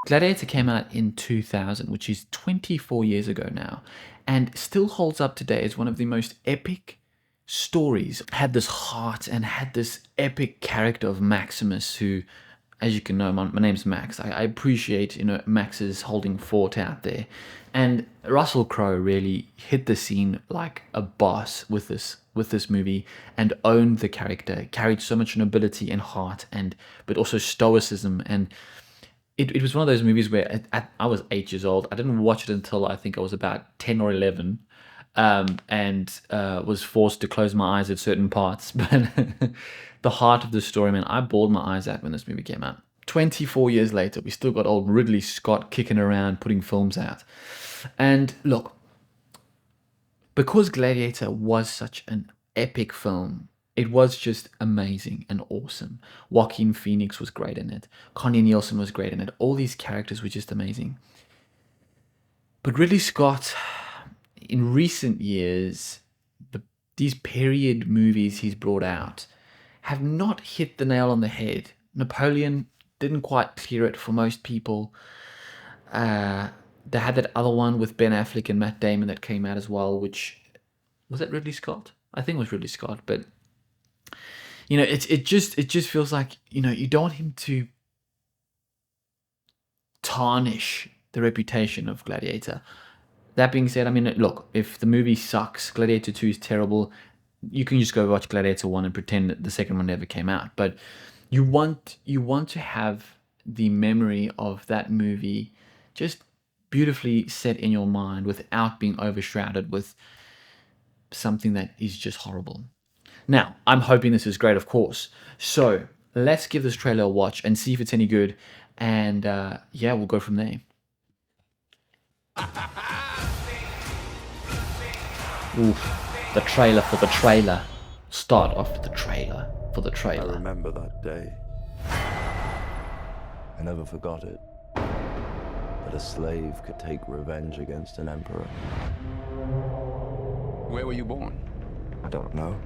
Gladiator came out in 2000, which is 24 years ago now, and still holds up today as one of the most epic stories. Had this heart and had this epic character of Maximus, who, as you can know, my name's Max. I appreciate, Max's holding fort out there. And Russell Crowe really hit the scene like a boss with this movie and owned the character, carried so much nobility and heart, but also stoicism. And it was one of those movies where I was 8 years old. I didn't watch it until I think I was about 10 or 11, and was forced to close my eyes at certain parts. But the heart of the story, man, I bawled my eyes out when this movie came out. 24 years later, we still got old Ridley Scott kicking around, putting films out. And look, because Gladiator was such an epic film, it was just amazing and awesome. Joaquin Phoenix was great in it. Connie Nielsen was great in it. All these characters were just amazing. But Ridley Scott, in recent years, these period movies he's brought out have not hit the nail on the head. Napoleon didn't quite clear it for most people. They had that other one with Ben Affleck and Matt Damon that came out as well, which... Was that Ridley Scott? I think it was Ridley Scott, but... it just feels like, you don't want him to tarnish the reputation of Gladiator. That being said, I mean, look, if the movie sucks, Gladiator 2 is terrible, you can just go watch Gladiator 1 and pretend that the second one never came out. But you want to have the memory of that movie just beautifully set in your mind without being overshrouded with something that is just horrible. Now, I'm hoping this is great, of course. So let's give this trailer a watch and see if it's any good. And we'll go from there. Oof, the trailer for the trailer. Start off with the trailer for the trailer. I remember that day. I never forgot it. That a slave could take revenge against an emperor. Where were you born? I don't know.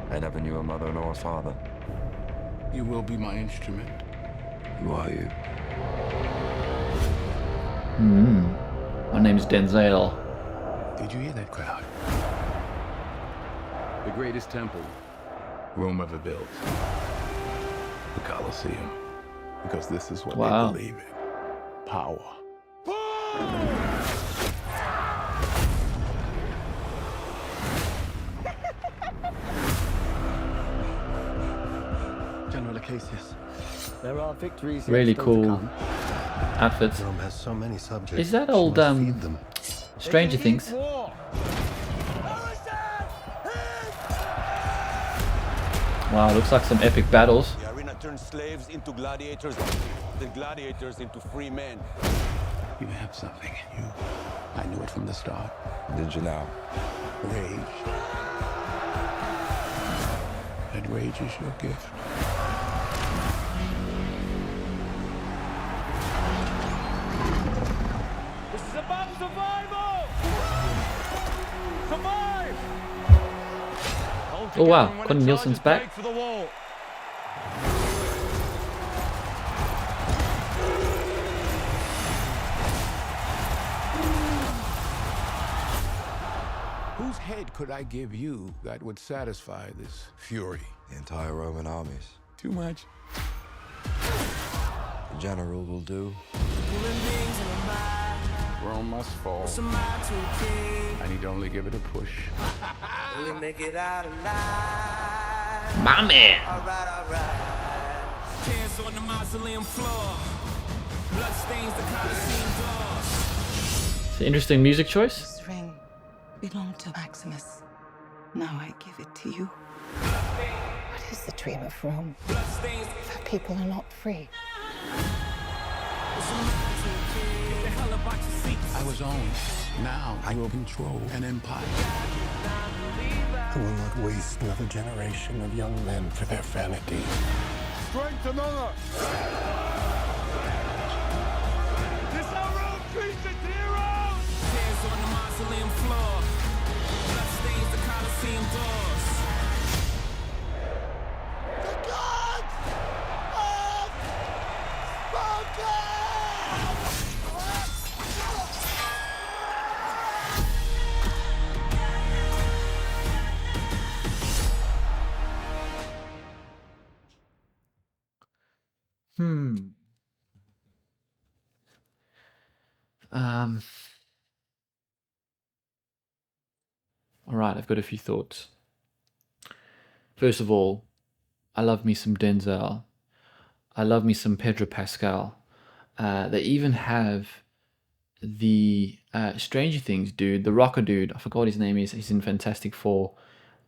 I never knew a mother nor a father. You will be my instrument. Who are you? My name's Denzel. Did you hear that crowd? The greatest temple Rome ever built. The Colosseum. Because this is what they believe in. Power. General Acacius, there are victories. Really cool outfits. Rome has so many subjects. Is that old Stranger Things? Wow, looks like some epic battles. The arena turns slaves into gladiators, the gladiators into free men. You have something in you. I knew it from the start. Did you now? Rage. That rage is your gift. This is about survival! Survive! Oh wow, Connie Nielsen's back. For the wall. Whose head could I give you that would satisfy this fury? The entire Roman armies. Too much? The general will do. Rome must fall. I need only give it a push. My man. Hands on the mausoleum floor. Blood stains the Colosseum doors. It's an interesting music choice. This ring belonged to Maximus. Now I give it to you. What is the dream of Rome? That people are not free. I was owned. Now I will control an empire. I will not waste another generation of young men for their vanity. Strength and honor. This how Rome treats its heroes. Hands on the mausoleum floor. Blood stains the Colosseum doors. The gods have spoken! Hmm. Um. All right, I've got a few thoughts. First of all, I love me some Denzel. I love me some Pedro Pascal. They even have the Stranger Things dude, the rocker dude. I forgot what his name is. He's in Fantastic Four.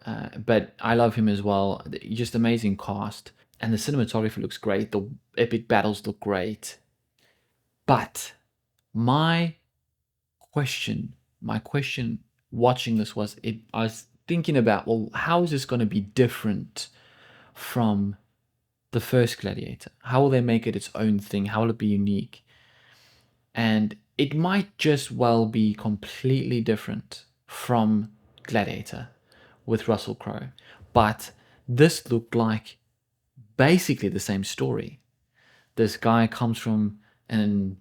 But I love him as well. Just amazing cast. And the cinematography looks great. The epic battles look great. But my question watching this was, I was thinking about, well, how is this going to be different from the first Gladiator? How will they make it its own thing? How will it be unique? And it might just well be completely different from Gladiator with Russell Crowe. But this looked like basically the same story. This guy comes from an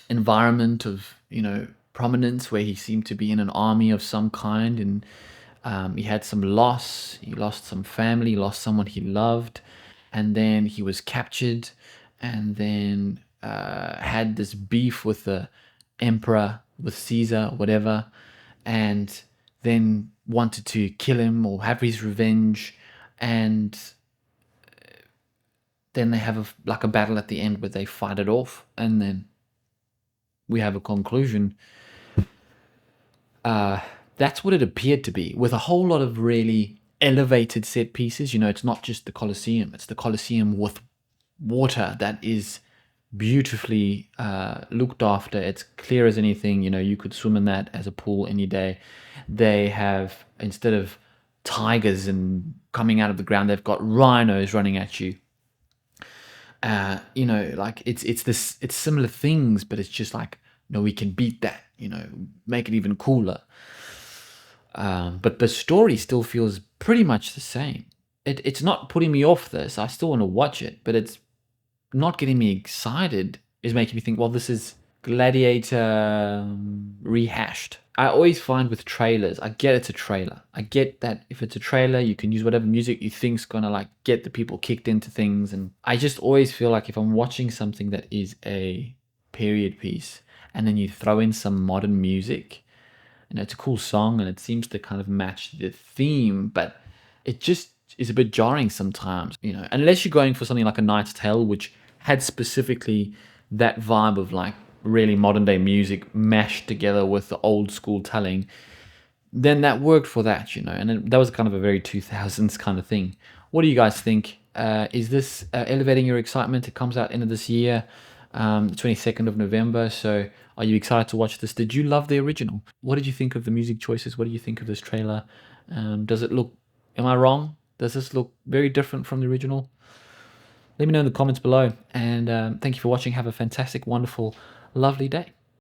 environment of, prominence where he seemed to be in an army of some kind, and he had some loss. He lost some family, lost someone he loved, and then he was captured, and then had this beef with the emperor, with Caesar, whatever, and then wanted to kill him or have his revenge, and then they have a battle at the end where they fight it off, and then we have a conclusion. That's what it appeared to be, with a whole lot of really elevated set pieces. It's not just the Colosseum, it's the Colosseum with water that is beautifully looked after. It's clear as anything. You could swim in that as a pool any day. They have, instead of tigers and coming out of the ground, they've got rhinos running at you. It's similar things, but it's just like, no, we can beat that, make it even cooler. But the story still feels pretty much the same. It's not putting me off this. I still want to watch it, but it's not getting me excited. Is making me think, well, this is Gladiator rehashed. I always find with trailers, I get it's a trailer. I get that if it's a trailer, you can use whatever music you think's gonna get the people kicked into things. And I just always feel like if I'm watching something that is a period piece and then you throw in some modern music, it's a cool song and it seems to kind of match the theme, but it just is a bit jarring sometimes, unless you're going for something like A Knight's Tale, which had specifically that vibe of really modern day music mashed together with the old school telling, then that worked for that, and that was kind of a very 2000s kind of thing. What do you guys think? Is this elevating your excitement? It comes out end of this year, 22nd of November. So are you excited to watch this? Did you love the original? What did you think of the music choices? What do you think of this trailer? Does it look, am I wrong? Does this look very different from the original? Let me know in the comments below. And thank you for watching. Have a fantastic, wonderful, lovely day.